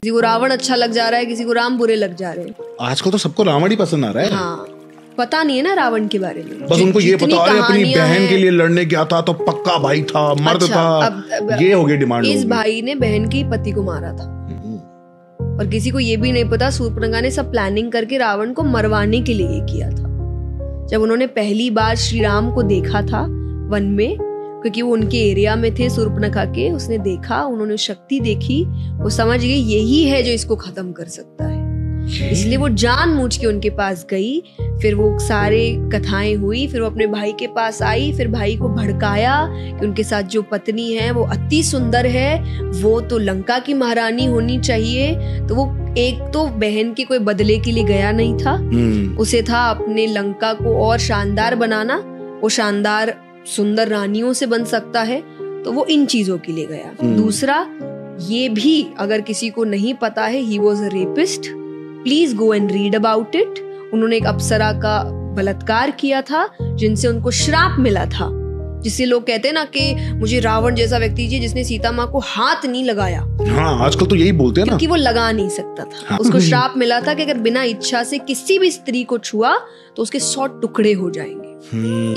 किसी को रावण अच्छा लग जा रहा है, किसी को राम बुरे लग जा रहे हैं। आजकल तो सबको रावण ही पसंद आ रहा है। हाँ, पता नहीं है ना रावण के बारे में, बस उनको ये पता है अपनी बहन के लिए लड़ने गया था तो पक्का भाई था, मर्द था। अब ये हो गई डिमांड। इस भाई ने बहन के पति को मारा था और किसी को ये भी नहीं पता शूर्पणखा ने सब प्लानिंग करके रावण को मरवाने के लिए किया था। जब उन्होंने पहली बार श्री राम को देखा था वन में, क्योंकि वो उनके एरिया में थे शूर्पणखा के, उसने देखा, उन्होंने शक्ति देखी, वो समझ गई यही है जो इसको खत्म कर सकता है, इसलिए वो जानबूझ के उनके पास गई। फिर वो सारे कथाएं हुई, फिर वो अपने भाई के पास आई, फिर भाई को भड़काया कि उनके साथ जो पत्नी है वो अति सुंदर है, वो तो लंका की महारानी होनी चाहिए। तो वो एक तो बहन के कोई बदले के लिए गया नहीं था, उसे था अपने लंका को और शानदार बनाना, वो शानदार सुंदर रानियों से बन सकता है, तो वो इन चीजों के लिए गया। दूसरा, ये भी अगर किसी को नहीं पता है, he was a rapist, please go and read about it. उन्होंने एक अप्सरा का बलात्कार किया था जिनसे उनको श्राप मिला था, जिससे लोग कहते हैं ना कि मुझे रावण जैसा व्यक्ति चाहिए जिसने सीता माँ को हाथ नहीं लगाया। हाँ, आजकल तो यही बोलते हैं ना, क्योंकि वो लगा नहीं सकता था। हाँ। उसको श्राप मिला था कि अगर बिना इच्छा से किसी भी स्त्री को छुआ तो उसके 100 टुकड़े हो जाएंगे।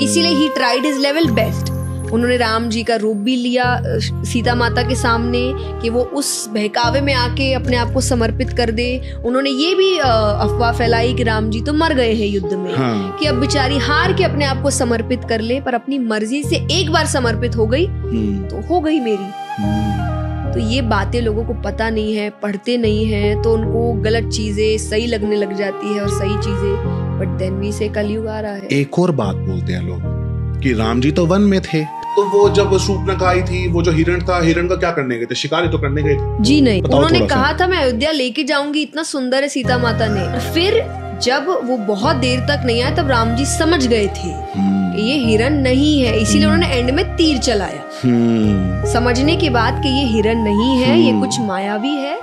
इसीलिए he tried his level best. उन्होंने राम जी का रूप भी लिया सीता माता के सामने कि वो उस बहकावे में आके अपने आप को समर्पित कर दे। उन्होंने ये भी अफवाह फैलाई कि राम जी तो मर गए हैं युद्ध में। हाँ। कि अब बेचारी हार के अपने आप को समर्पित कर ले, पर अपनी मर्जी से एक बार समर्पित हो गई तो हो गई मेरी। तो ये बातें लोगों को पता नहीं है, पढ़ते नहीं है, तो उनको गलत चीजें सही लगने लग जाती है और सही चीजें, बट देन भी से कलयुग आ रहा है। एक और बात बोलते हैं लोग कि राम जी तो वन में थे, तो वो जब शूर्पणखा आई थी, वो जो हिरण था, हिरण का क्या करने गए थे? शिकार ही तो करने गए थे। जी नहीं, उन्होंने कहा था मैं अयोध्या लेके जाऊंगी, इतना सुंदर है सीता माता ने। फिर जब वो बहुत देर तक नहीं आया तब राम जी समझ गए थे कि ये हिरण नहीं है, इसीलिए उन्होंने एंड में तीर चलाया, समझने के बाद कि ये हिरण नहीं है, ये कुछ मायावी है।